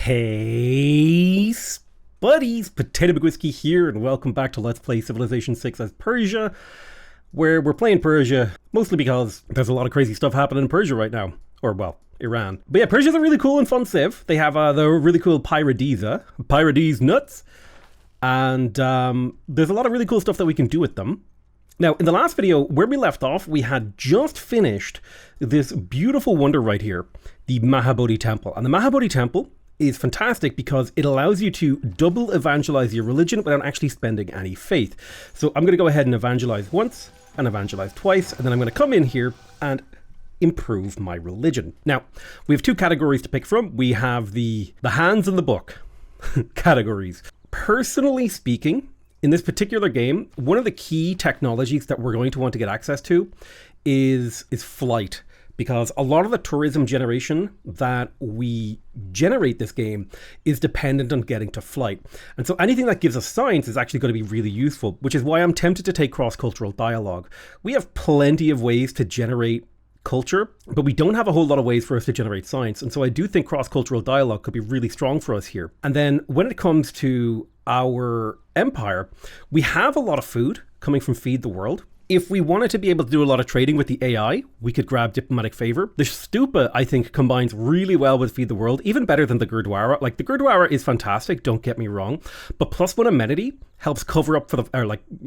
Hey, buddies, PotatoMcWhiskey here, and welcome back to Let's Play Civilization 6 as Persia, where we're playing Persia, mostly because there's a lot of crazy stuff happening in Persia right now. Or, well, Iran. But yeah, Persia's a really cool and fun civ. They have the really cool Pyradise nuts, and there's a lot of really cool stuff that we can do with them. Now, in the last video, where we left off, we had just finished this beautiful wonder right here, the Mahabodhi Temple. And the Mahabodhi Temple is fantastic because it allows you to double evangelize your religion without actually spending any faith. So I'm going to go ahead and evangelize once and evangelize twice, and then I'm going to come in here and improve my religion. Now, we have two categories to pick from. We have the hands in the book categories. Personally speaking, in this particular game, one of the key technologies that we're going to want to get access to is flight, because a lot of the tourism generation that we generate this game is dependent on getting to flight. And so anything that gives us science is actually going to be really useful, which is why I'm tempted to take cross-cultural dialogue. We have plenty of ways to generate culture, but we don't have a whole lot of ways for us to generate science. And so I do think cross-cultural dialogue could be really strong for us here. And then when it comes to our empire, we have a lot of food coming from Feed the World. If we wanted to be able to do a lot of trading with the AI, we could grab diplomatic favor. The stupa, I think, combines really well with Feed the World, even better than the Gurdwara. Like, the Gurdwara is fantastic, don't get me wrong, but +1 amenity helps cover up for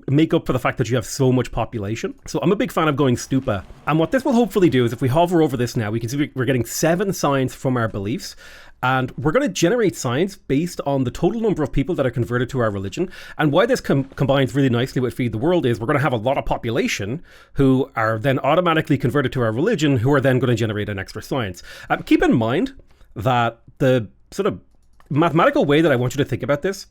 make up for the fact that you have so much population. So I'm a big fan of going stupa. And what this will hopefully do is, if we hover over this now, we can see we're getting 7 science from our beliefs. And we're going to generate science based on the total number of people that are converted to our religion. And why this combines really nicely with Feed the World is we're going to have a lot of population who are then automatically converted to our religion, who are then going to generate an extra science. Keep in mind that the sort of mathematical way that I want you to think about this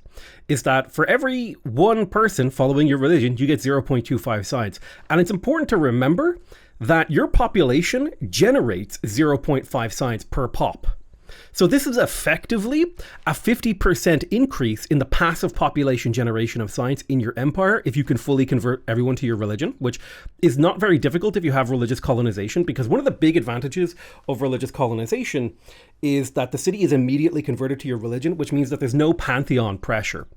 is that for every one person following your religion, you get 0.25 science. And it's important to remember that your population generates 0.5 science per pop. So this is effectively a 50% increase in the passive population generation of science in your empire if you can fully convert everyone to your religion, which is not very difficult if you have religious colonization, because one of the big advantages of religious colonization is that the city is immediately converted to your religion, which means that there's no pantheon pressure.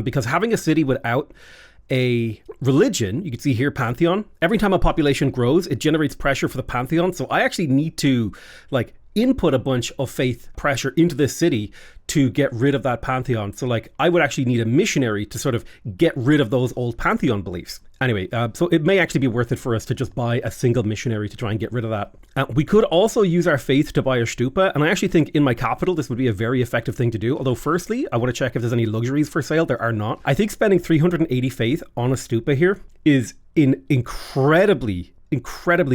Because having a city without a religion, you can see here pantheon, every time a population grows, it generates pressure for the pantheon. So I actually need to input a bunch of faith pressure into this city to get rid of that pantheon. So I would actually need a missionary to sort of get rid of those old pantheon beliefs. Anyway, so it may actually be worth it for us to just buy a single missionary to try and get rid of that. We could also use our faith to buy a stupa, and I actually think in my capital this would be a very effective thing to do. Although firstly, I want to check if there's any luxuries for sale. There are not. I think spending 380 faith on a stupa here is incredibly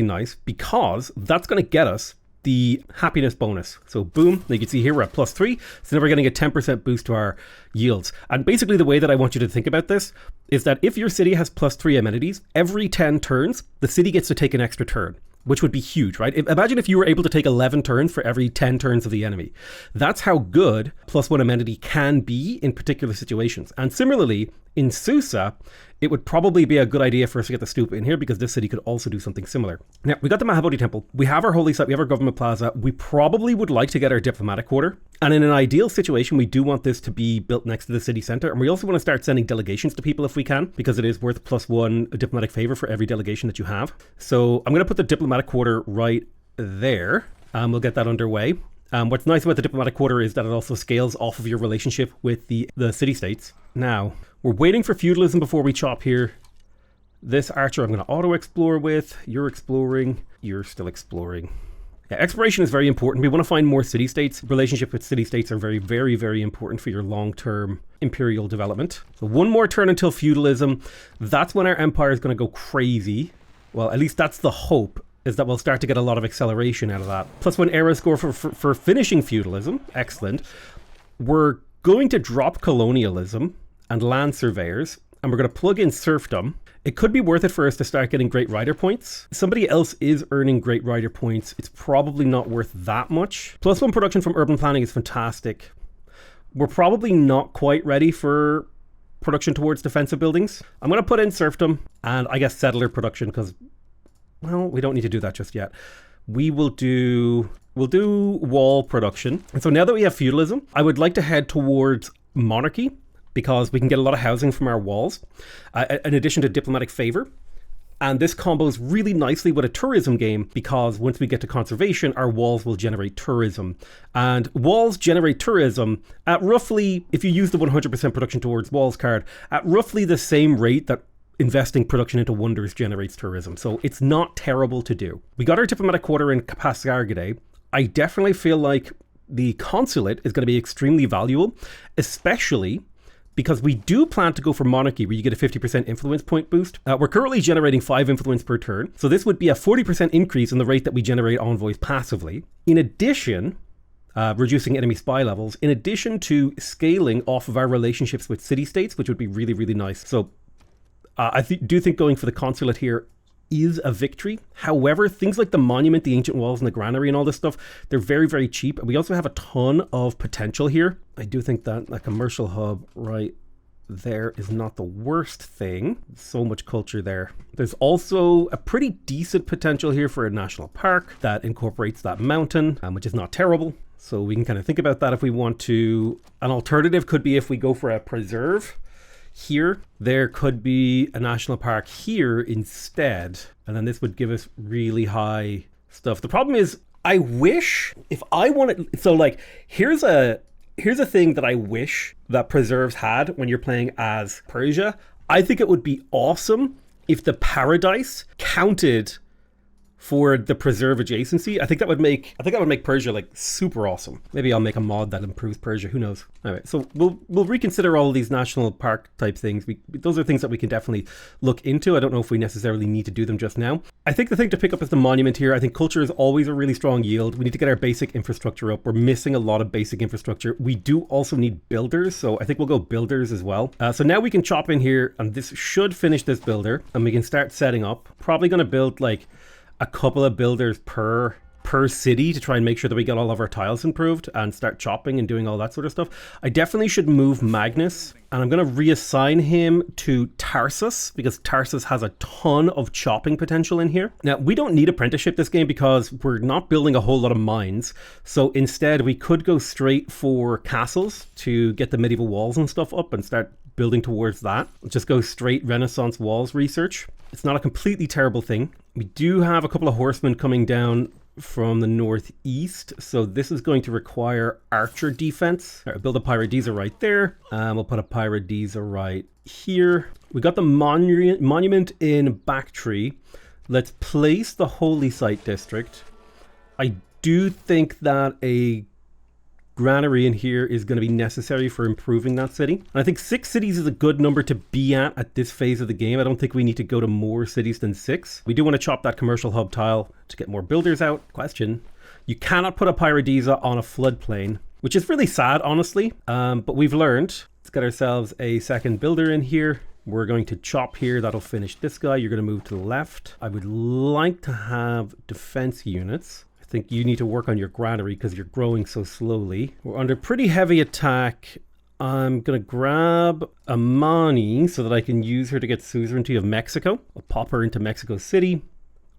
nice, because that's going to get us the happiness bonus. So boom, you can see here we're at +3, so now we're getting a 10% boost to our yields. And basically the way that I want you to think about this is that if your city has +3 amenities, every 10 turns, the city gets to take an extra turn, which would be huge, right? Imagine if you were able to take 11 turns for every 10 turns of the enemy. That's how good +1 amenity can be in particular situations. And similarly, in Susa, it would probably be a good idea for us to get the stupa in here, because this city could also do something similar. Now, we got the Mahabodhi Temple, we have our holy site, we have our government plaza, we probably would like to get our diplomatic quarter. And in an ideal situation, we do want this to be built next to the city center. And we also want to start sending delegations to people if we can, because it is worth +1 diplomatic favor for every delegation that you have. So I'm going to put the diplomatic quarter right there. We'll get that underway. What's nice about the diplomatic quarter is that it also scales off of your relationship with the city-states. Now, we're waiting for feudalism before we chop here. This archer I'm going to auto-explore with. You're exploring. You're still exploring. Yeah, exploration is very important. We want to find more city-states. Relationship with city-states are very, very, very important for your long-term imperial development. So one more turn until feudalism. That's when our empire is going to go crazy. Well, at least that's the hope, is that we'll start to get a lot of acceleration out of that. +1 era score for finishing feudalism. Excellent. We're going to drop colonialism and land surveyors, and we're going to plug in serfdom. It could be worth it for us to start getting great rider points. Somebody else is earning great rider points. It's probably not worth that much. +1 production from urban planning is fantastic. We're probably not quite ready for production towards defensive buildings. I'm going to put in serfdom and I guess settler production, because, well, we don't need to do that just yet. We will do we'll do wall production. And so now that we have feudalism, I would like to head towards monarchy because we can get a lot of housing from our walls, in addition to diplomatic favor. And this combos really nicely with a tourism game because once we get to conservation, our walls will generate tourism. And walls generate tourism at roughly, if you use the 100% production towards walls card, at roughly the same rate that investing production into wonders generates tourism. So it's not terrible to do. We got our diplomatic quarter in Pasargadae. I definitely feel like the consulate is going to be extremely valuable, especially because we do plan to go for monarchy where you get a 50% influence point boost. We're currently generating 5 influence per turn. So this would be a 40% increase in the rate that we generate envoys passively. In addition, reducing enemy spy levels, in addition to scaling off of our relationships with city-states, which would be really, really nice. So I do think going for the consulate here is a victory. However, things like the monument, the ancient walls, and the granary and all this stuff, they're very, very cheap. We also have a ton of potential here. I do think that a commercial hub right there is not the worst thing. So much culture there. There's also a pretty decent potential here for a national park that incorporates that mountain, which is not terrible. So we can kind of think about that if we want to. An alternative could be if we go for a preserve here, there could be a national park here instead, and then this would give us really high stuff. The problem is, I wish if I wanted, so like here's a thing that I wish that preserves had when you're playing as Persia. I think it would be awesome if the paradise counted for the preserve adjacency. I think that would make Persia like super awesome. Maybe I'll make a mod that improves Persia, who knows. All right, so we'll reconsider all of these national park type things. Those are things that we can definitely look into. I don't know if we necessarily need to do them just now. I think the thing to pick up is the monument here. I think culture is always a really strong yield. We need to get our basic infrastructure up. We're missing a lot of basic infrastructure. We do also need builders, so I think we'll go builders as well. So now we can chop in here, and this should finish this builder, and we can start setting up. Probably going to build like a couple of builders per city to try and make sure that we get all of our tiles improved and start chopping and doing all that sort of stuff. I definitely should move Magnus, and I'm going to reassign him to Tarsus because Tarsus has a ton of chopping potential in here. Now, we don't need apprenticeship this game because we're not building a whole lot of mines. So instead, we could go straight for castles to get the medieval walls and stuff up and start building towards that. Just go straight Renaissance walls research. It's not a completely terrible thing. We do have a couple of horsemen coming down from the northeast, so this is going to require archer defense. All right, build a Pyrodisa right there. We'll put a Pyrodisa right here. We got the monument in Bactry. Let's place the Holy Site District. I do think that a granary in here is going to be necessary for improving that city. And I think 6 cities is a good number to be at this phase of the game. I don't think we need to go to more cities than 6. We do want to chop that commercial hub tile to get more builders out. Question: you cannot put a Pyrodisa on a floodplain, which is really sad, honestly. But we've learned. Let's get ourselves a second builder in here. We're going to chop here. That'll finish this guy. You're going to move to the left. I would like to have defense units. I think you need to work on your granary because you're growing so slowly. We're under pretty heavy attack. I'm going to grab Amani so that I can use her to get suzerainty of Mexico. I'll pop her into Mexico City.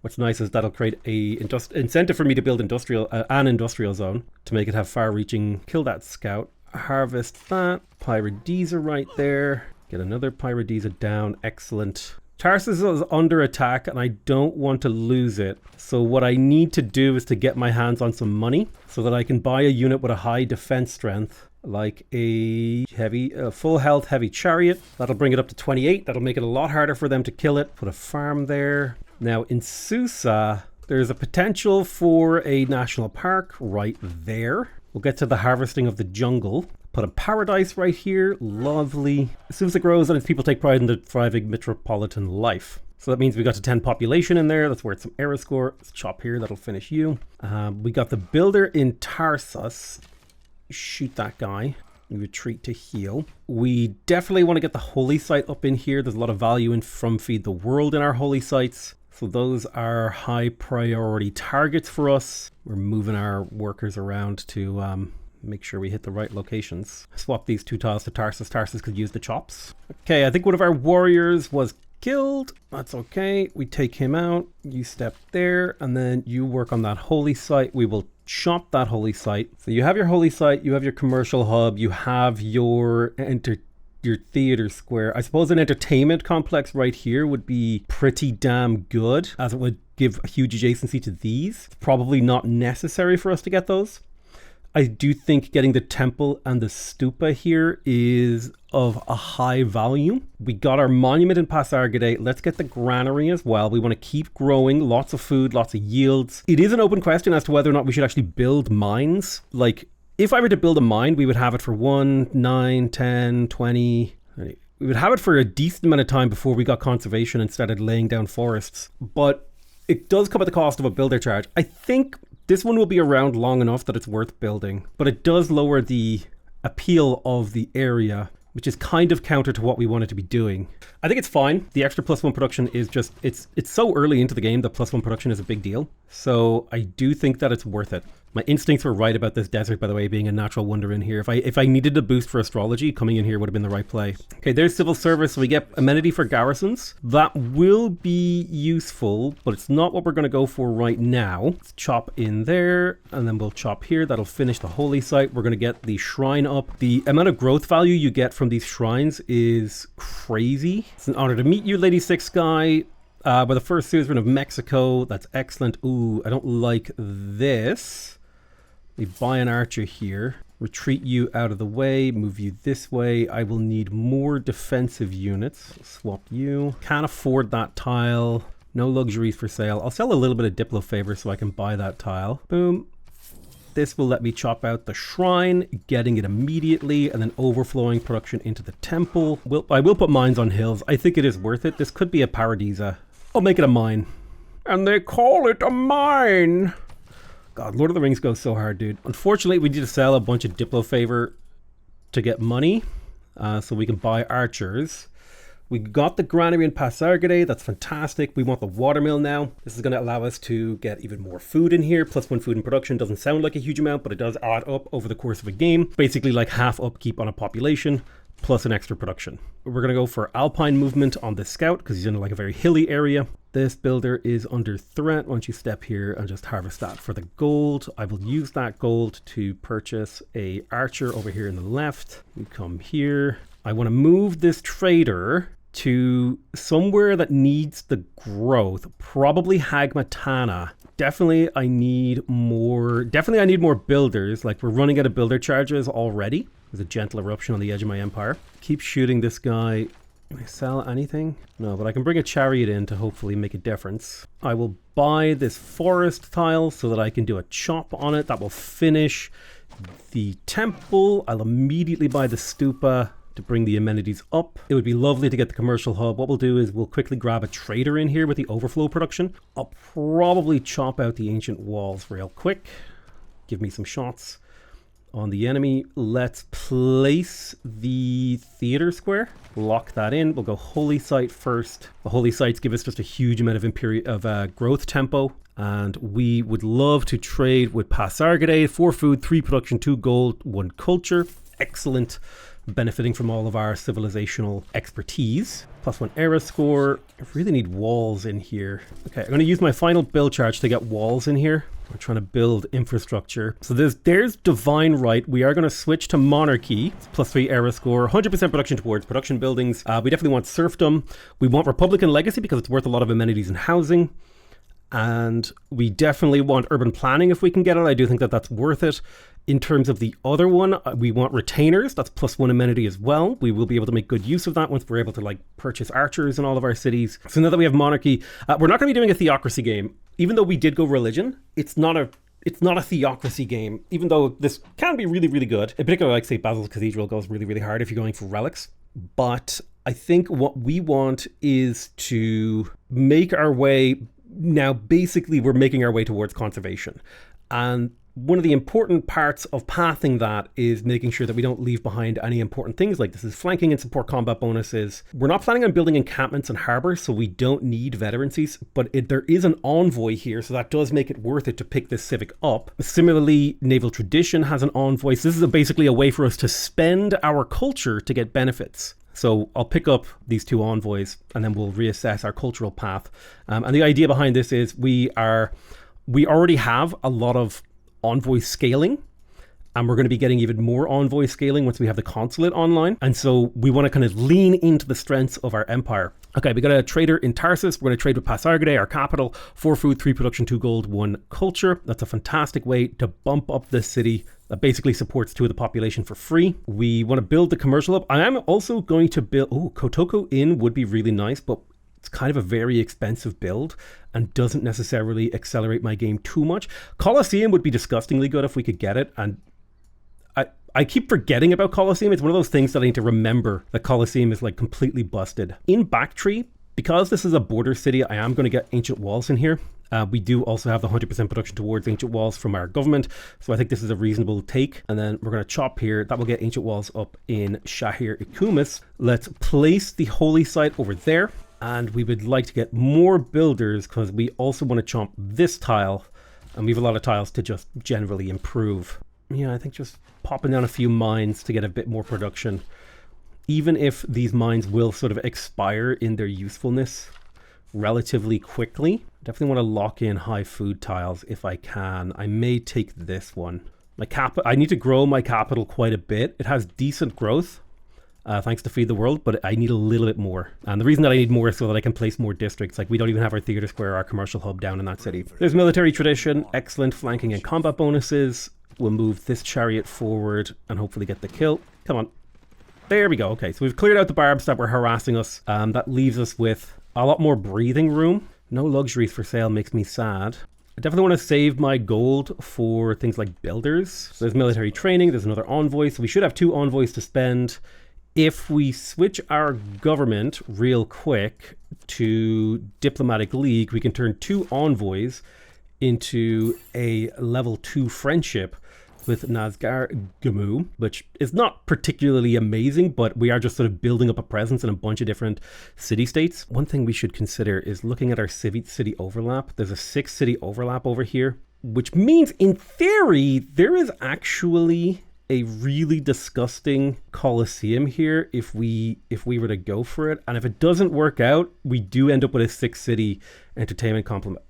What's nice is that'll create a incentive for me to build an industrial zone to make it have far-reaching. Kill that scout. Harvest that. Pyrodisa right there. Get another Pyrodisa down. Excellent. Tarsus is under attack and I don't want to lose it. So what I need to do is to get my hands on some money so that I can buy a unit with a high defense strength, like a full health heavy chariot. That'll bring it up to 28. That'll make it a lot harder for them to kill it. Put a farm there. Now in Susa, there's a potential for a national park right there. We'll get to the harvesting of the jungle. Put a paradise right here. Lovely. Susa grows and its people take pride in the thriving metropolitan life. So that means we got to 10 population in there. That's worth some era score. Let's chop here. That'll finish you. We got the builder in Tarsus. Shoot that guy. We retreat to heal. We definitely want to get the holy site up in here. There's a lot of value in from Feed the World in our holy sites. So those are high priority targets for us. We're moving our workers around to make sure we hit the right locations. Swap these 2 tiles to Tarsus. Tarsus could use the chops. Okay, I think one of our warriors was killed. That's okay. We take him out. You step there, and then you work on that holy site. We will chop that holy site. So you have your holy site, you have your commercial hub, you have your theater square. I suppose an entertainment complex right here would be pretty damn good, as it would give a huge adjacency to these. It's probably not necessary for us to get those. I do think getting the temple and the stupa here is of a high value. We got our monument in Pasargadae. Let's get the granary as well. We want to keep growing, lots of food, lots of yields. It is an open question as to whether or not we should actually build mines. Like, if I were to build a mine, we would have it for 1, 9, 10, 20. We would have it for a decent amount of time before we got conservation and started laying down forests. But it does come at the cost of a builder charge. I think this one will be around long enough that it's worth building, but it does lower the appeal of the area, which is kind of counter to what we wanted to be doing. I think it's fine. The extra +1 production is just, it's so early into the game that +1 production is a big deal. So I do think that it's worth it. My instincts were right about this desert, by the way, being a natural wonder in here. If I needed a boost for astrology, coming in here would have been the right play. Okay, there's civil service. So we get amenity for garrisons. That will be useful, but it's not what we're going to go for right now. Let's chop in there, and then we'll chop here. That'll finish the holy site. We're going to get the shrine up. The amount of growth value you get from these shrines is crazy. It's an honor to meet you, Lady Six Guy. We're the first citizen of Mexico. That's excellent. Ooh, I don't like this. We buy an archer here, retreat you out of the way, move you this way. I will need more defensive units. Swap you. Can't afford that tile. No luxuries for sale. I'll sell a little bit of Diplo favor so I can buy that tile. Boom. This will let me chop out the shrine, getting it immediately, and then overflowing production into the temple. I will put mines on hills. I think it is worth it. This could be a paradisa. I'll make it a mine. And they call it a mine. God, Lord of the Rings goes so hard, dude. Unfortunately, we need to sell a bunch of Diplo favor to get money, so we can buy archers. We got the granary in Pasargadae. That's fantastic. We want the watermill now. This is going to allow us to get even more food in here. +1 food in production doesn't sound like a huge amount, but it does add up over the course of a game. Basically like half upkeep on a population, plus an extra production. We're going to go for alpine movement on the scout because he's in like a very hilly area. This builder is under threat. Once you step here and just harvest that for the gold, I will use that gold to purchase a archer over here in the left. We come here. I want to move this trader to somewhere that needs the growth, probably Hagmatana. Definitely I need more builders. Like, we're running out of builder charges already. There's a gentle eruption on the edge of my empire. Keep shooting this guy. Can I sell anything? No, but I can bring a chariot in to hopefully make a difference. I will buy this forest tile so that I can do a chop on it. That will finish the temple. I'll immediately buy the stupa to bring the amenities up. It would be lovely to get the commercial hub. What we'll do is we'll quickly grab a trader in here with the overflow production. I'll probably chop out the ancient walls real quick. Give me some shots on the enemy. Let's place the theater square. Lock that in. We'll go holy site first. The holy sites give us just a huge amount of growth tempo. And we would love to trade with Pasargadae. 4 food, 3 production, 2 gold, 1 culture. Excellent. Benefiting from all of our civilizational expertise. +1 era score. I really need walls in here. Okay, I'm going to use my final build charge to get walls in here. We're trying to build infrastructure. So there's divine right. We are going to switch to monarchy. It's +3 era score. 100% production towards production buildings. We definitely want serfdom. We want republican legacy because it's worth a lot of amenities and housing. And we definitely want urban planning if we can get it. I do think that that's worth it. In terms of the other one, we want retainers. That's +1 amenity as well. We will be able to make good use of that once we're able to like purchase archers in all of our cities. So now that we have monarchy, we're not going to be doing a theocracy game. Even though we did go religion, it's not a theocracy game, even though this can be really, really good. In particular, like St. Basil's Cathedral goes really, really hard if you're going for relics. But I think what we want is to make our way. Now, basically, we're making our way towards conservation. And one of the important parts of pathing that is making sure that we don't leave behind any important things like this is flanking and support combat bonuses. We're not planning on building encampments and harbors, so we don't need veterancies, but there is an envoy here, so that does make it worth it to pick this civic up. Similarly, naval tradition has an envoy, so this is basically a way for us to spend our culture to get benefits. So I'll pick up these 2 envoys and then we'll reassess our cultural path. And the idea behind this is we already have a lot of envoy scaling, and we're going to be getting even more envoy scaling once we have the consulate online. And so we want to kind of lean into the strengths of our empire. Okay, we got a trader in Tarsus. We're going to trade with Pasargadae, our capital. 4 food, 3 production, 2 gold, 1 culture. That's a fantastic way to bump up this city that basically supports 2 of the population for free. We want to build the commercial hub. I am also going to build... Oh, Kotoko Inn would be really nice, but it's kind of a very expensive build and doesn't necessarily accelerate my game too much. Colosseum would be disgustingly good if we could get it, and I keep forgetting about Colosseum. It's one of those things that I need to remember that Colosseum is like completely busted. In Bactry, because this is a border city, I am going to get ancient walls in here. We do also have the 100% production towards ancient walls from our government, so I think this is a reasonable take. And then we're going to chop here. That will get ancient walls up in Shahir Ikumis. Let's place the holy site over there, and we would like to get more builders because we also want to chomp this tile, and we have a lot of tiles to just generally improve. Yeah, I think just popping down a few mines to get a bit more production, even if these mines will sort of expire in their usefulness relatively quickly. Definitely want to lock in high food tiles if I can. I may take this one. I need to grow my capital quite a bit. It has decent growth, thanks to Feed the World, but I need a little bit more. And the reason that I need more is so that I can place more districts. Like, we don't even have our theater square, our commercial hub down in that city. There's military tradition, excellent flanking and combat bonuses. We'll move this chariot forward and hopefully get the kill. Come on. There we go. Okay, so we've cleared out the barbs that were harassing us. That leaves us with a lot more breathing room. No luxuries for sale makes me sad. I definitely want to save my gold for things like builders. So there's military training. There's another envoy. So we should have 2 envoys to spend. If we switch our government real quick to Diplomatic League, we can turn 2 envoys into a level 2 friendship with Nazgar Gamu, which is not particularly amazing, but we are just sort of building up a presence in a bunch of different city-states. One thing we should consider is looking at our city overlap. There's a 6 city overlap over here, which means in theory, there is actually a really disgusting Colosseum here if we were to go for it. And if it doesn't work out, we do end up with a 6 city entertainment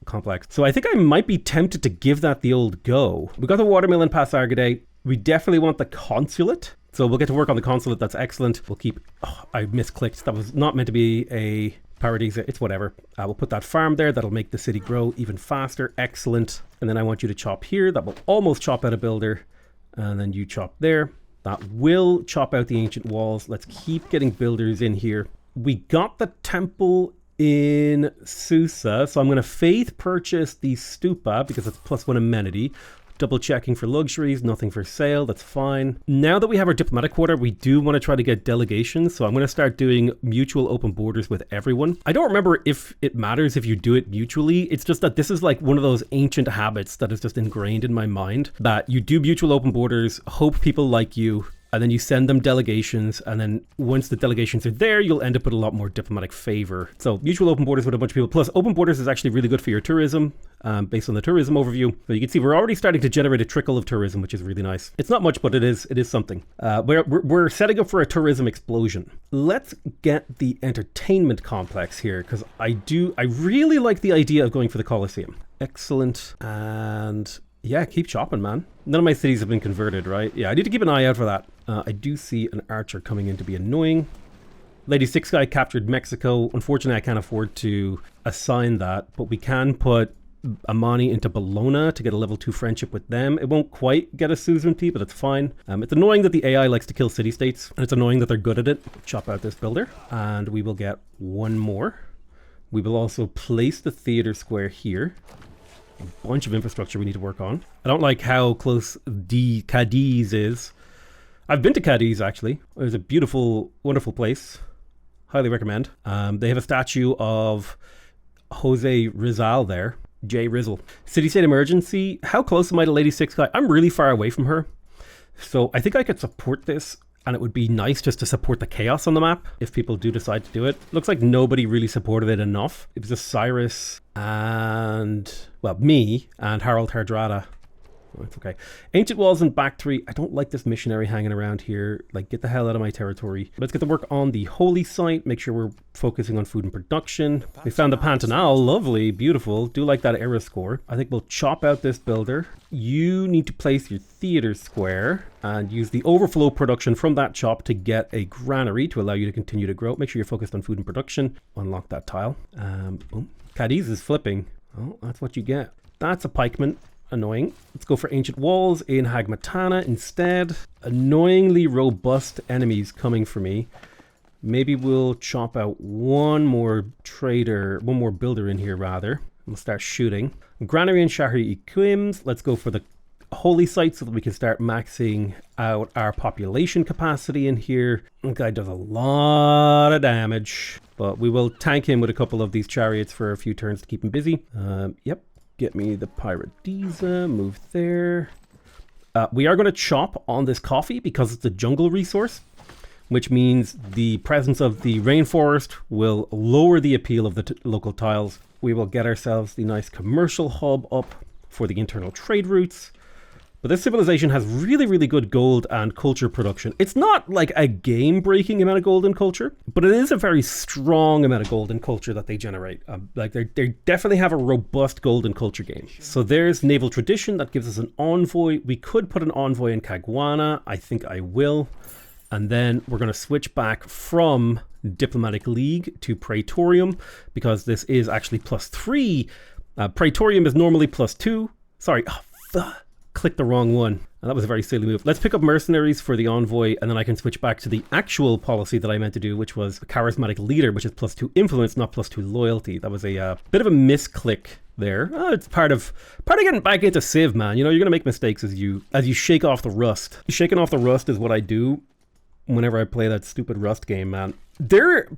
complex. So I think I might be tempted to give that the old go. We got the watermill in Pasargadae. We definitely want the consulate. So we'll get to work on the consulate. That's excellent. We'll keep... Oh, I misclicked. That was not meant to be a paradisa. It's whatever. We'll put that farm there. That'll make the city grow even faster. Excellent. And then I want you to chop here. That will almost chop out a builder. And then you chop there. That will chop out the ancient walls. Let's keep getting builders in here. We got the temple in Susa, so I'm going to faith purchase the stupa because it's +1 amenity. Double checking for luxuries, nothing for sale, that's fine. Now that we have our diplomatic quarter, we do want to try to get delegations, so I'm going to start doing mutual open borders with everyone. I don't remember if it matters if you do it mutually. It's just that this is like one of those ancient habits that is just ingrained in my mind, that you do mutual open borders, hope people like you, and then you send them delegations, and then once the delegations are there, you'll end up with a lot more diplomatic favor. So mutual open borders with a bunch of people. Plus, open borders is actually really good for your tourism, based on the tourism overview. So you can see we're already starting to generate a trickle of tourism, which is really nice. It's not much, but it is something. We're setting up for a tourism explosion. Let's get the entertainment complex here, because I really like the idea of going for the Colosseum. Excellent. And yeah, keep chopping, man. None of my cities have been converted, right? Yeah, I need to keep an eye out for that. I do see an archer coming in to be annoying. Lady Six Guy captured Mexico. Unfortunately, I can't afford to assign that, but we can put Amani into Bologna to get a level 2 friendship with them. It won't quite get a Susan P, but it's fine. It's annoying that the AI likes to kill city-states, and it's annoying that they're good at it. Chop out this builder, and we will get one more. We will also place the theater square here. A bunch of infrastructure we need to work on. I don't like how close Cadiz is. I've been to Cadiz, actually. It was a beautiful, wonderful place. Highly recommend. They have a statue of Jose Rizal there. J. Rizzle. City-state emergency. How close am I to Lady Six Guy? I'm really far away from her. So I think I could support this, and it would be nice just to support the chaos on the map if people do decide to do it. Looks like nobody really supported it enough. It was just Cyrus and, well, me and Harold Hardrada. Oh, it's okay. Ancient walls and back 3. I don't like this missionary hanging around here. Like, get the hell out of my territory. Let's get to work on the holy site. Make sure we're focusing on food and production. We found the Pantanal. Lovely, beautiful. Do like that era score. I think we'll chop out this builder. You need to place your theater square and use the overflow production from that chop to get a granary to allow you to continue to grow. Make sure you're focused on food and production. Unlock that tile. Boom. Cadiz is flipping. Oh, that's what you get. That's a pikeman. Annoying. Let's go for ancient walls in Hagmatana instead. Annoyingly robust enemies coming for me. Maybe we'll chop out one more builder in here rather. We'll start shooting. Granary and Shahri Equims. Let's go for the holy site so that we can start maxing out our population capacity in here. The guy does a lot of damage, but we will tank him with a couple of these chariots for a few turns to keep him busy. Yep. Get me the Pyrodisa, move there. We are going to chop on this coffee because it's a jungle resource, which means the presence of the rainforest will lower the appeal of the local tiles. We will get ourselves the nice commercial hub up for the internal trade routes. But this civilization has really, really good gold and culture production. It's not like a game-breaking amount of gold and culture, but it is a very strong amount of gold and culture that they generate. Like they definitely have a robust gold and culture game. So there's naval tradition that gives us an envoy. We could put an envoy in Caguana. I think I will. And then we're going to switch back from Diplomatic League to Praetorium because this is actually +3. Praetorium is normally +2. Sorry. Clicked the wrong one. And that was a very silly move. Let's pick up mercenaries for the envoy, and then I can switch back to the actual policy that I meant to do, which was a charismatic leader, which is +2 influence, not +2 loyalty. That was a bit of a misclick there. It's part of getting back into Civ, man. You know, you're gonna make mistakes as you shake off the rust. Shaking off the rust is what I do whenever I play that stupid Rust game, man. There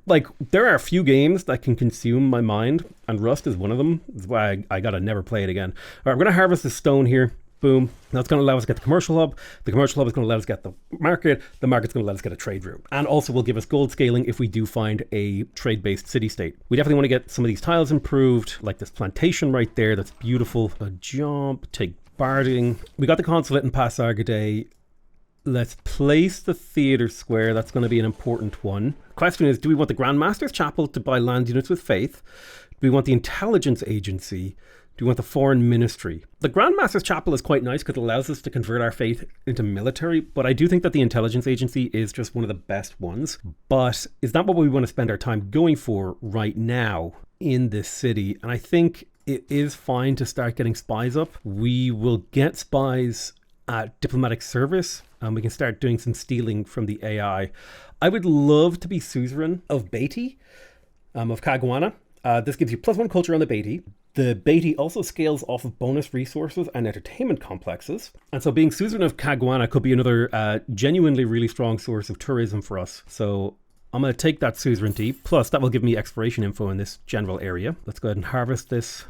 are a few games that can consume my mind, and Rust is one of them. That's why I gotta never play it again. All right, we're gonna harvest this stone here. Boom. That's going to allow us to get the commercial hub. The commercial hub is going to let us get the market. The market's going to let us get a trade route. And also will give us gold scaling if we do find a trade-based city-state. We definitely want to get some of these tiles improved, like this plantation right there. That's beautiful. A job. Take barding. We got the consulate in Pas Argade. Let's place the theater square. That's going to be an important one. Question is, do we want the Grandmaster's Chapel to buy land units with faith? Do we want the intelligence agency? Do we want the foreign ministry? The Grandmaster's Chapel is quite nice because it allows us to convert our faith into military, but I do think that the intelligence agency is just one of the best ones. But is that what we want to spend our time going for right now in this city? And I think it is fine to start getting spies up. We will get spies at diplomatic service, and we can start doing some stealing from the AI. I would love to be suzerain of Beatty, of Caguana. This gives you +1 culture on the Beatty. The Beatty also scales off of bonus resources and entertainment complexes. And so being suzerain of Caguana could be another genuinely really strong source of tourism for us. So I'm going to take that suzerainty. Plus that will give me exploration info in this general area. Let's go ahead and harvest this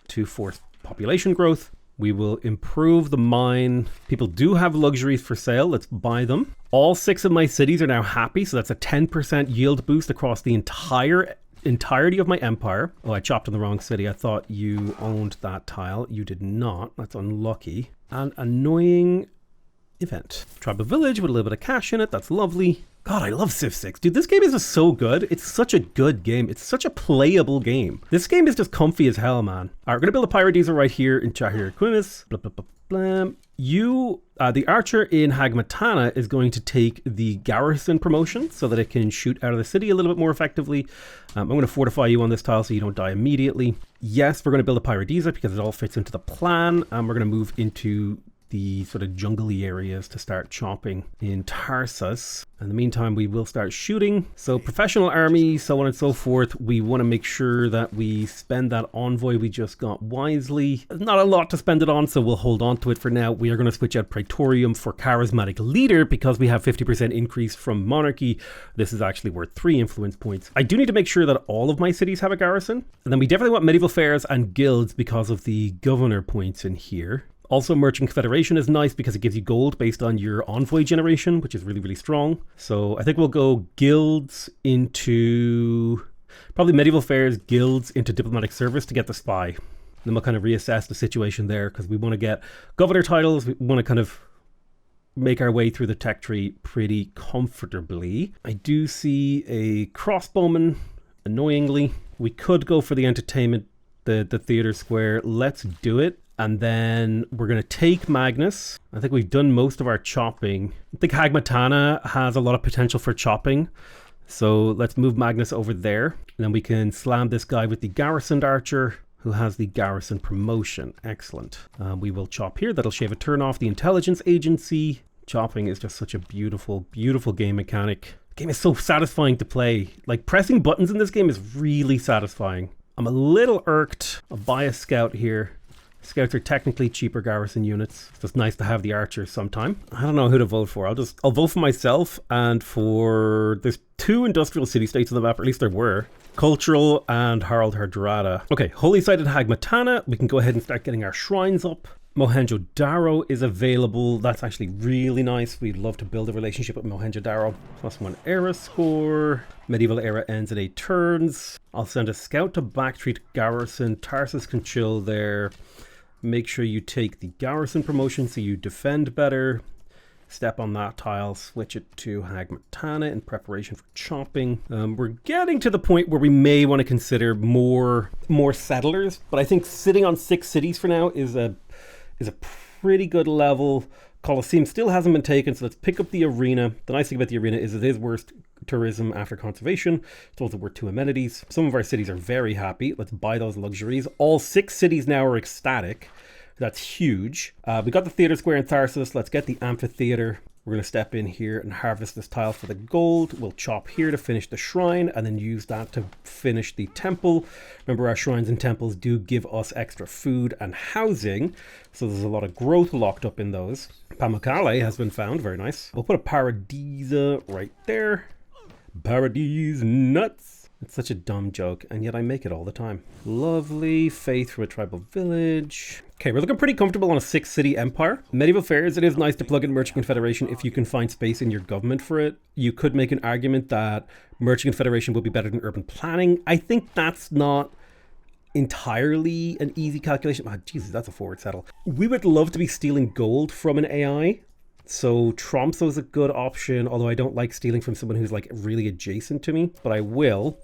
to force population growth. We will improve the mine. People do have luxuries for sale. Let's buy them. All 6 of my cities are now happy. So that's a 10% yield boost across the entirety of my empire. Oh, I chopped in the wrong city. I thought you owned that tile. You did not. That's unlucky. An annoying event. Tribal village with a little bit of cash in it. That's lovely. God, I love Civ 6. Dude, this game is just so good. It's such a good game. It's such a playable game. This game is just comfy as hell, man. All right, we're going to build a Pyrodisa right here in Chahir Quimis. Blah, blah, blah, blah. The archer in Hagmatana is going to take the garrison promotion so that it can shoot out of the city a little bit more effectively. I'm going to fortify you on this tile so you don't die immediately. Yes, we're going to build a Pyrodisa because it all fits into the plan. We're going to move into the sort of jungly areas to start chopping in Tarsus. In the meantime, we will start shooting. So professional army, so on and so forth. We want to make sure that we spend that envoy we just got wisely. There's not a lot to spend it on, so we'll hold on to it for now. We are going to switch out Praetorium for charismatic leader because we have 50% increase from monarchy. This is actually worth 3 influence points. I do need to make sure that all of my cities have a garrison. And then we definitely want medieval fairs and guilds because of the governor points in here. Also, Merchant Confederation is nice because it gives you gold based on your envoy generation, which is really, really strong. So I think we'll go guilds into probably medieval fairs, guilds into diplomatic service to get the spy. then we'll kind of reassess the situation there, because we want to get governor titles. We want to kind of make our way through the tech tree pretty comfortably. I do see a crossbowman, annoyingly. We could go for the entertainment, the theater square. Let's do it. And then we're going to take Magnus. I think we've done most of our chopping. I think Hagmatana has a lot of potential for chopping. So let's move Magnus over there. And then we can slam this guy with the garrisoned archer, who has the garrison promotion. Excellent. We will chop here. That'll shave a turn off the intelligence agency. Chopping is just such a beautiful, beautiful game mechanic. The game is so satisfying to play. Like, pressing buttons in this game is really satisfying. I'm a little irked. I'll buy a scout here. Scouts are technically cheaper garrison units. It's just nice to have the archers sometime. I don't know who to vote for. I'll vote for myself and for... There's 2 industrial city-states on the map, or at least there were. Cultural and Harald Hardrada. Okay, Holy Site at Hagmatana. We can go ahead and start getting our shrines up. Mohenjo-Daro is available. That's actually really nice. We'd love to build a relationship with Mohenjo-Daro. +1 era score. Medieval era ends in 8 turns. I'll send a scout to Backtreat Garrison. Tarsus can chill there. Make sure you take the garrison promotion so you defend better. Step on that tile, switch it to Hagmatana in preparation for chopping. We're getting to the point where we may want to consider more settlers, but I think sitting on 6 cities for now is a pretty good level. Colosseum still hasn't been taken, so let's pick up the arena. The nice thing about the arena is it is worth tourism after conservation. It's also worth 2 amenities. Some of our cities are very happy. Let's buy those luxuries. All 6 cities now are ecstatic. That's huge. We got the theater square in Tarsus. Let's get the amphitheater. We're going to step in here and harvest this tile for the gold. We'll chop here to finish the shrine and then use that to finish the temple. Remember, our shrines and temples do give us extra food and housing, so there's a lot of growth locked up in those. Pamukkale has been found. Very nice. We'll put a Paradisa right there. Paradise nuts. It's such a dumb joke, and yet I make it all the time. Lovely. Faith from a tribal village. Okay, we're looking pretty comfortable on a 6-city empire. Medieval fairs, it is nice to plug in Merchant Confederation if you can find space in your government for it. You could make an argument that Merchant Confederation would be better than urban planning. I think that's not entirely an easy calculation. Oh, Jesus, that's a forward settle. We would love to be stealing gold from an AI. So Tromso is a good option, although I don't like stealing from someone who's like really adjacent to me, but I will.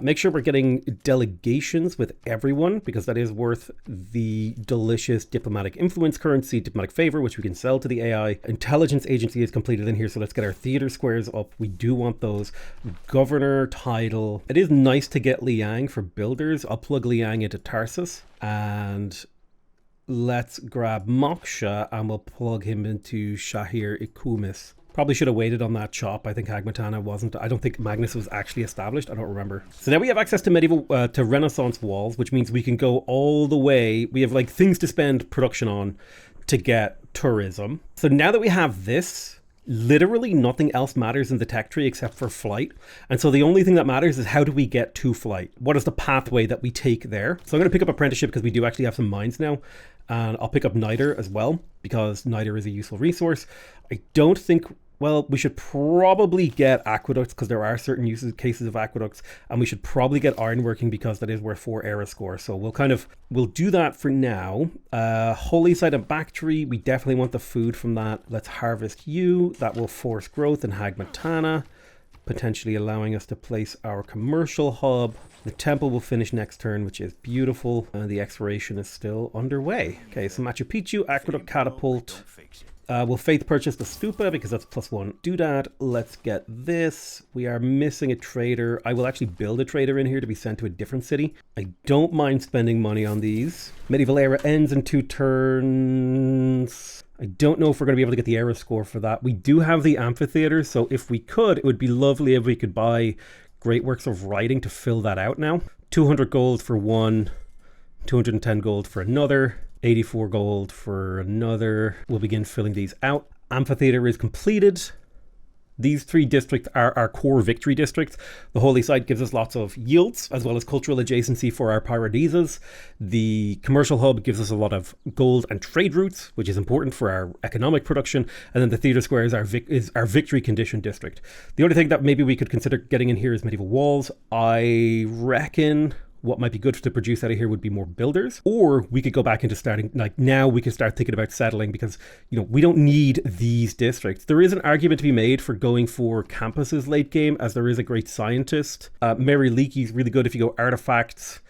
Make sure we're getting delegations with everyone, because that is worth the delicious diplomatic influence currency, diplomatic favor, which we can sell to the AI. Intelligence agency is completed in here, so let's get our theater squares up. We do want those. Governor title. It is nice to get Liang for builders. I'll plug Liang into Tarsus, and let's grab Moksha and we'll plug him into Shahir Ikumis. Probably should have waited on that chop. I think Hagmatana wasn't. I don't think Magnus was actually established. I don't remember. So now we have access to medieval, to Renaissance walls, which means we can go all the way. We have like things to spend production on to get tourism. So now that we have this, literally nothing else matters in the tech tree except for flight. And so the only thing that matters is how do we get to flight? What is the pathway that we take there? So I'm going to pick up apprenticeship because we do actually have some mines now. And I'll pick up Niter as well, because Niter is a useful resource. I don't think... Well, we should probably get aqueducts because there are certain cases of aqueducts, and we should probably get ironworking because that is worth 4 era score. So we'll do that for now. Holy Site and Bactry, we definitely want the food from that. Let's harvest you. That will force growth in Hagmatana, potentially allowing us to place our commercial hub. The temple will finish next turn, which is beautiful. The exploration is still underway. Okay, so Machu Picchu, aqueduct catapult. We'll faith purchase the stupa because that's +1. Do that. Let's get this. We are missing a trader. I will actually build a trader in here to be sent to a different city. I don't mind spending money on these. Medieval era ends in 2 turns. I don't know if we're going to be able to get the era score for that. We do have the amphitheater, so if we could, it would be lovely if we could buy Great Works of Writing to fill that out now. 200 gold for one, 210 gold for another. 84 gold for another. We'll begin filling these out. Amphitheater is completed. These 3 districts are our core victory districts. The Holy Site gives us lots of yields, as well as cultural adjacency for our paradisas. The commercial hub gives us a lot of gold and trade routes, which is important for our economic production. And then the theater square is our victory condition district. The only thing that maybe we could consider getting in here is medieval walls. I reckon what might be good to produce out of here would be more builders, or we could go back into starting, like now we can start thinking about settling, because, you know, we don't need these districts. There is an argument to be made for going for campuses late game, as there is a great scientist. Mary Leakey's really good if you go artifacts.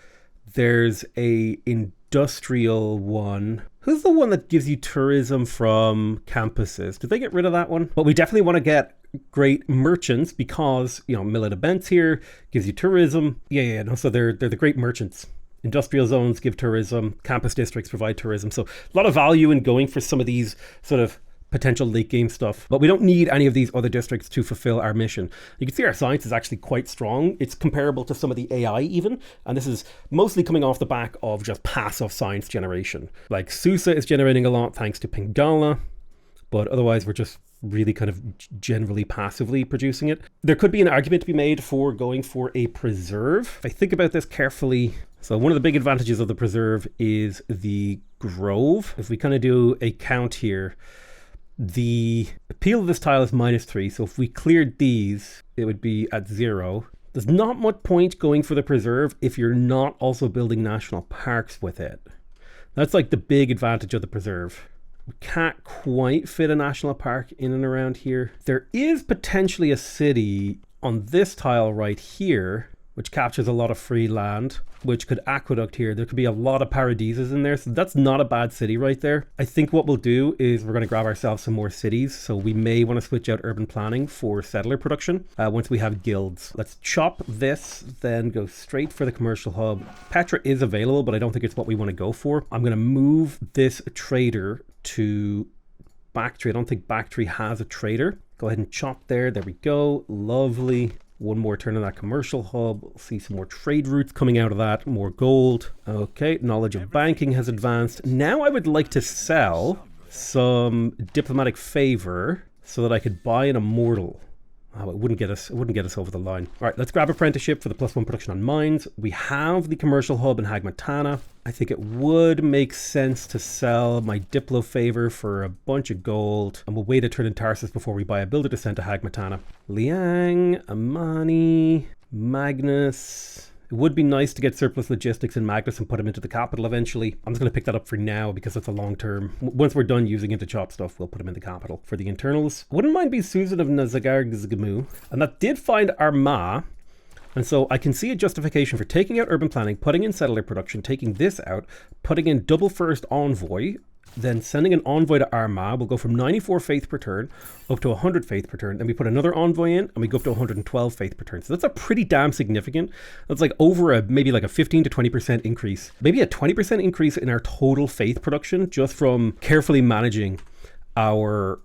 There's a industrial one. Who's the one that gives you tourism from campuses? Did they get rid of that one? But we definitely want to get great merchants, because, you know, Millet Events here gives you tourism. No, so they're the great merchants. Industrial zones give tourism. Campus districts provide tourism. So a lot of value in going for some of these sort of potential late game stuff, but we don't need any of these other districts to fulfill our mission. You can see our science is actually quite strong. It's comparable to some of the AI even, and this is mostly coming off the back of just passive science generation. Like Susa is generating a lot thanks to Pingala, but otherwise we're just really kind of generally passively producing it. There could be an argument to be made for going for a preserve. If I think about this carefully, so one of the big advantages of the preserve is the grove. If we kind of do a count here, the appeal of this tile is -3, so if we cleared these, it would be at 0. There's not much point going for the preserve if you're not also building national parks with it. That's like the big advantage of the preserve. We can't quite fit a national park in and around here. There is potentially a city on this tile right here, which captures a lot of free land, which could aqueduct here. There could be a lot of paradises in there, so that's not a bad city right there. I think what we'll do is we're going to grab ourselves some more cities, so we may want to switch out urban planning for settler production once we have guilds. Let's chop this, then go straight for the commercial hub. Petra is available, but I don't think it's what we want to go for. I'm going to move this trader to Backtree. I don't think Backtree has a trader. Go ahead and chop there. There we go. Lovely. One more turn on that commercial hub. We'll see some more trade routes coming out of that. More gold. Okay, knowledge of banking has advanced. Now I would like to sell some diplomatic favor so that I could buy an immortal. Oh, it wouldn't get us over the line. All right, let's grab apprenticeship for the +1 production on mines. We have the commercial hub in Hagmatana. I think it would make sense to sell my Diplo favor for a bunch of gold, and we'll wait a turn in Tarsus before we buy a builder to send to Hagmatana. Liang, Amani, Magnus. It would be nice to get surplus logistics in Magnus and put him into the capital eventually. I'm just going to pick that up for now because it's a long term. Once we're done using it to chop stuff, we'll put him in the capital. For the internals, I wouldn't mind being Susan of Nazagargzgamu. And that did find Armagh. And so I can see a justification for taking out urban planning, putting in settler production, taking this out, putting in double first envoy, then sending an envoy to Armagh. We'll go from 94 faith per turn up to 100 faith per turn. Then we put another envoy in and we go up to 112 faith per turn. So that's a pretty damn significant. That's like over maybe like a 15 to 20% increase. Maybe a 20% increase in our total faith production just from carefully managing our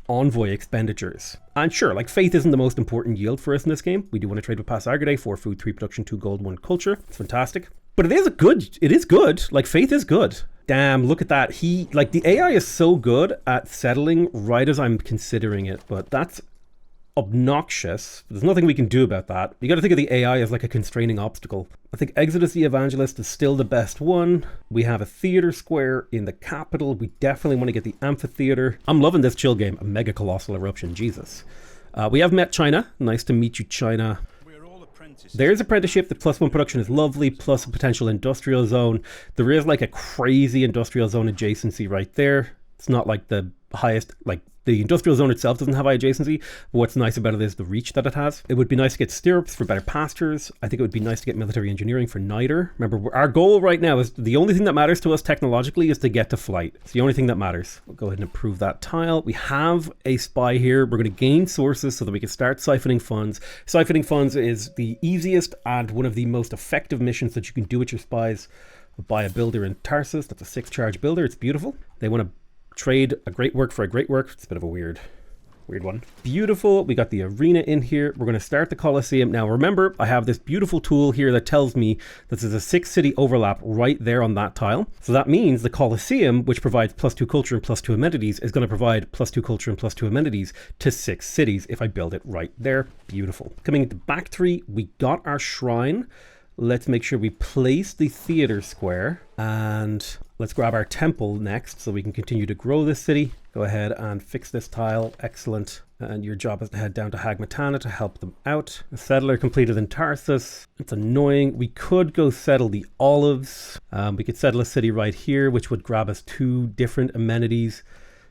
envoy expenditures. And sure, like faith isn't the most important yield for us in this game. We do want to trade with Pass Agriday, 4 food, 3 production, 2 gold, 1 culture. It's fantastic. But it is good. Like faith is good. Damn, look at that. The AI is so good at settling right as I'm considering it, but that's obnoxious. There's nothing we can do about that. You got to think of the AI as like a constraining obstacle. I think Exodus the Evangelist is still the best one. We have a theater square in the capital. We definitely want to get the amphitheater. I'm loving this chill game. A mega colossal eruption. Jesus. We have met China. Nice to meet you, China. There's apprenticeship. The +1 production is lovely, plus a potential industrial zone. There is like a crazy industrial zone adjacency right there. It's not like the highest, like the industrial zone itself doesn't have high adjacency, but what's nice about it is the reach that it has. It would be nice to get stirrups for better pastures. I think it would be nice to get military engineering for Niter. Remember, our goal right now is the only thing that matters to us technologically is to get to flight. It's the only thing that matters. We'll go ahead and improve that tile. We have a spy here. We're going to gain sources so that we can start siphoning funds. Siphoning funds is the easiest and one of the most effective missions that you can do with your spies. Buy a builder in Tarsus. That's a 6 charge builder. It's beautiful. They want to trade a great work for a great work. It's a bit of a weird one. Beautiful. We got the arena in here. We're going to start the Colosseum. Now remember, I have this beautiful tool here that tells me that there's a 6 city overlap right there on that tile. So that means the Colosseum, which provides +2 culture and +2 amenities, is going to provide +2 culture and +2 amenities to 6 cities if I build it right there. Beautiful. Coming into Backtree, we got our shrine. Let's make sure we place the theater square, and let's grab our temple next so we can continue to grow this city. Go ahead and fix this tile. Excellent. And your job is to head down to Hagmatana to help them out. A settler completed in Tarsus. It's annoying. We could go settle the olives. We could settle a city right here, which would grab us 2 different amenities.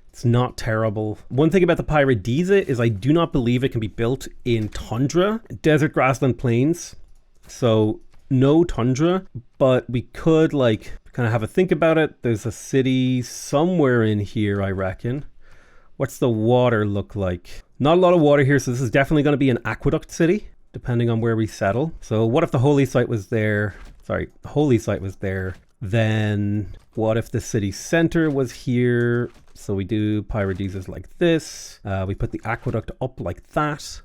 It's not terrible. One thing about the Paradisa is I do not believe it can be built in tundra, desert, grassland, plains. So no tundra, but we could like kind of have a think about it. There's a city somewhere in here, I reckon. What's the water look like? Not a lot of water here, so this is definitely going to be an aqueduct city, depending on where we settle. So what if the holy site was there? Sorry, the holy site was there. Then what if the city center was here? So we do Paradisas like this. We put the aqueduct up like that.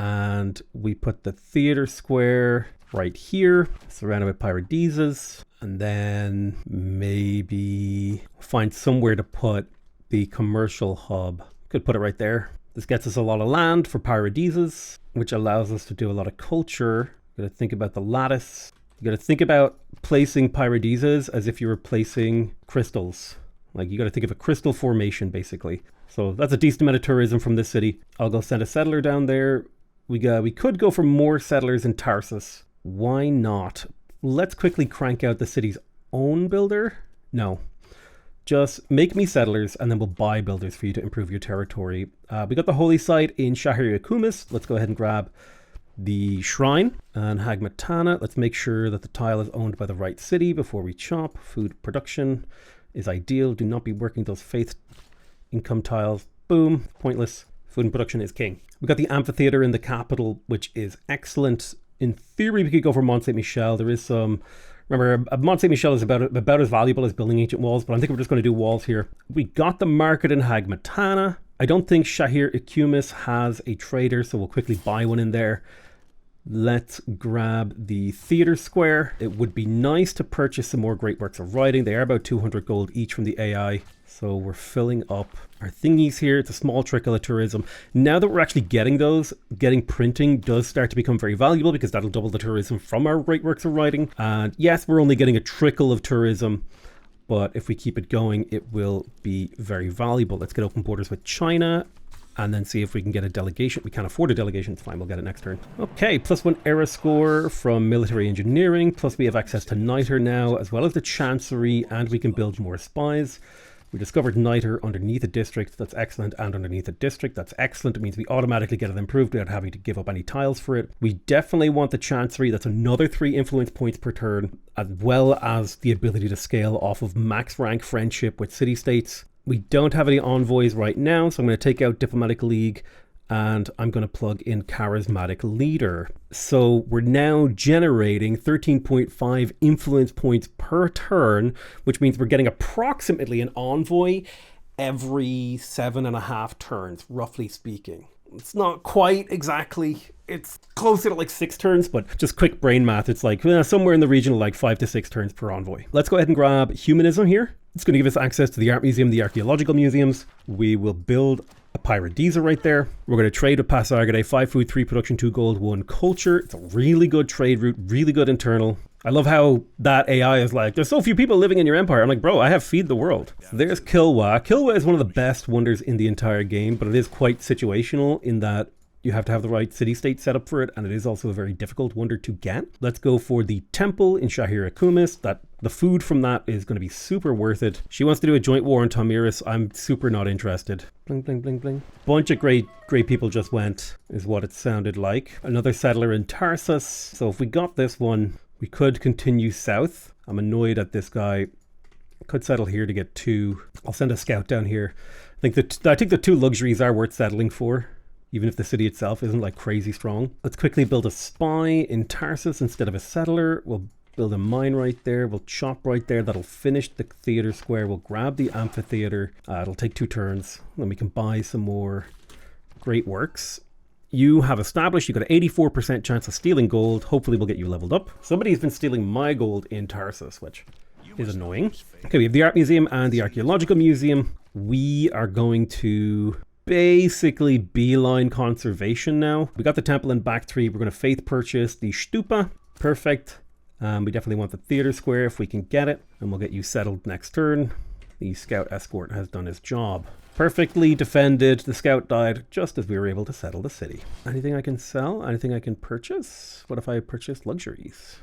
And we put the theater square right here, surrounded with Paradisas. And then maybe find somewhere to put the commercial hub. Could put it right there. This gets us a lot of land for Paradisas, which allows us to do a lot of culture. You gotta think about the lattice. You gotta think about placing Paradisas as if you were placing crystals. Like you gotta think of a crystal formation basically. So that's a decent amount of tourism from this city. I'll go send a settler down there. We could go for more settlers in Tarsus. Why not? Let's quickly crank out the city's own builder. No. Just make me settlers and then we'll buy builders for you to improve your territory. We got the holy site in Shahir-Yakumis. Let's go ahead and grab the shrine. And Hagmatana, let's make sure that the tile is owned by the right city before we chop. Food production is ideal. Do not be working those faith income tiles. Boom, pointless. Food and production is king. We got the amphitheater in the capital, which is excellent. In theory, we could go for Mont Saint Michel. There is some... Remember, Mont Saint Michel is about as valuable as building ancient walls, but I think we're just going to do walls here. We got the market in Hagmatana. I don't think Shahir-Yakumis has a trader, so we'll quickly buy one in there. Let's grab the theater square. It would be nice to purchase some more great works of writing. They are about 200 gold each from the AI. So we're filling up our thingies here. It's a small trickle of tourism. Now that we're actually getting those, getting printing does start to become very valuable because that'll double the tourism from our great works of writing. And yes, we're only getting a trickle of tourism, but if we keep it going, it will be very valuable. Let's get open borders with China and then see if we can get a delegation. We can't afford a delegation. It's fine. We'll get it next turn. Okay, +1 era score from military engineering. Plus we have access to niter now, as well as the chancery, and we can build more spies. We discovered niter underneath a district. That's excellent. And underneath a district. That's excellent. It means we automatically get it improved without having to give up any tiles for it. We definitely want the chancery. That's another 3 influence points per turn, as well as the ability to scale off of max rank friendship with city-states. We don't have any envoys right now, so I'm going to take out Diplomatic League and I'm going to plug in Charismatic Leader. So we're now generating 13.5 influence points per turn, which means we're getting approximately an envoy every 7.5 turns, roughly speaking. It's not quite exactly, it's closer to like 6 turns, but just quick brain math, it's like somewhere in the region of like 5 to 6 turns per envoy. Let's go ahead and grab humanism here. It's going to give us access to the art museum, the archaeological museums. We will build a Paradisa right there. We're going to trade with Passargade, 5 food, 3 production, 2 gold, 1 culture. It's a really good trade route, really good internal. I love how that AI is like, there's so few people living in your empire. I'm like, bro, I have feed the world. So there's Kilwa. Kilwa is one of the best wonders in the entire game, but it is quite situational in that you have to have the right city-state set up for it, and it is also a very difficult wonder to get. Let's go for the temple in Shahir-Yakumis. The food from that is going to be super worth it. She wants to do a joint war in Tamiris. I'm super not interested. Bling, bling, bling, bling. Bunch of great people just went, is what it sounded like. Another settler in Tarsus. So if we got this one, we could continue south. I'm annoyed at this guy. Could settle here to get 2. I'll send a scout down here. I think the 2 luxuries are worth settling for, even if the city itself isn't like crazy strong. Let's quickly build a spy in Tarsus instead of a settler. We'll build a mine right there. We'll chop right there. That'll finish the theater square. We'll grab the amphitheater. It'll take 2 turns. Then we can buy some more great works. You have established you've got an 84% chance of stealing gold. Hopefully we'll get you leveled up. Somebody's been stealing my gold in Tarsus, which is annoying. Okay, we have the art museum and the archaeological museum. We are going to basically beeline conservation now. We got the temple in back 3. We're going to faith purchase the stupa. Perfect. We definitely want the theater square if we can get it, and we'll get you settled next turn. The scout escort has done his job. Perfectly defended. The scout died just as we were able to settle the city. Anything I can sell? Anything I can purchase? What if I purchase luxuries?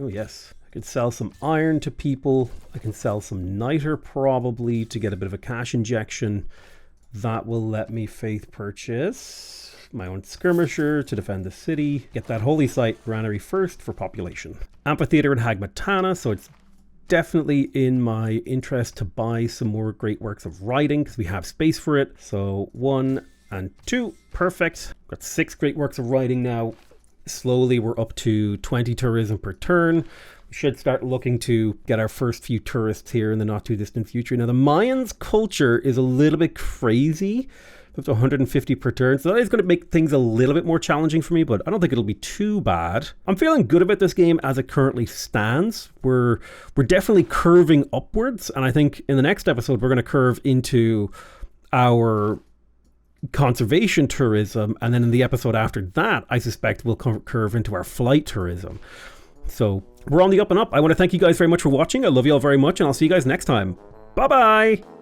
Oh yes. I could sell some iron to people. I can sell some niter probably to get a bit of a cash injection. That will let me faith purchase my own skirmisher to defend the city. Get that holy site granary first for population. Amphitheater in Hagmatana, so it's definitely in my interest to buy some more great works of writing because we have space for it. So 1 and 2, perfect. Got 6 great works of writing now. Slowly we're up to 20 tourism per turn. We should start looking to get our first few tourists here in the not too distant future. Now the Mayans culture is a little bit crazy. Up to 150 per turn, so that is going to make things a little bit more challenging for me, but I don't think it'll be too bad. I'm feeling good about this game as it currently stands. We're definitely curving upwards, and I think in the next episode we're going to curve into our conservation tourism, and then in the episode after that I suspect we'll curve into our flight tourism. So we're on the up and up. I want to thank you guys very much for watching. I love you all very much, and I'll see you guys next time. Bye bye.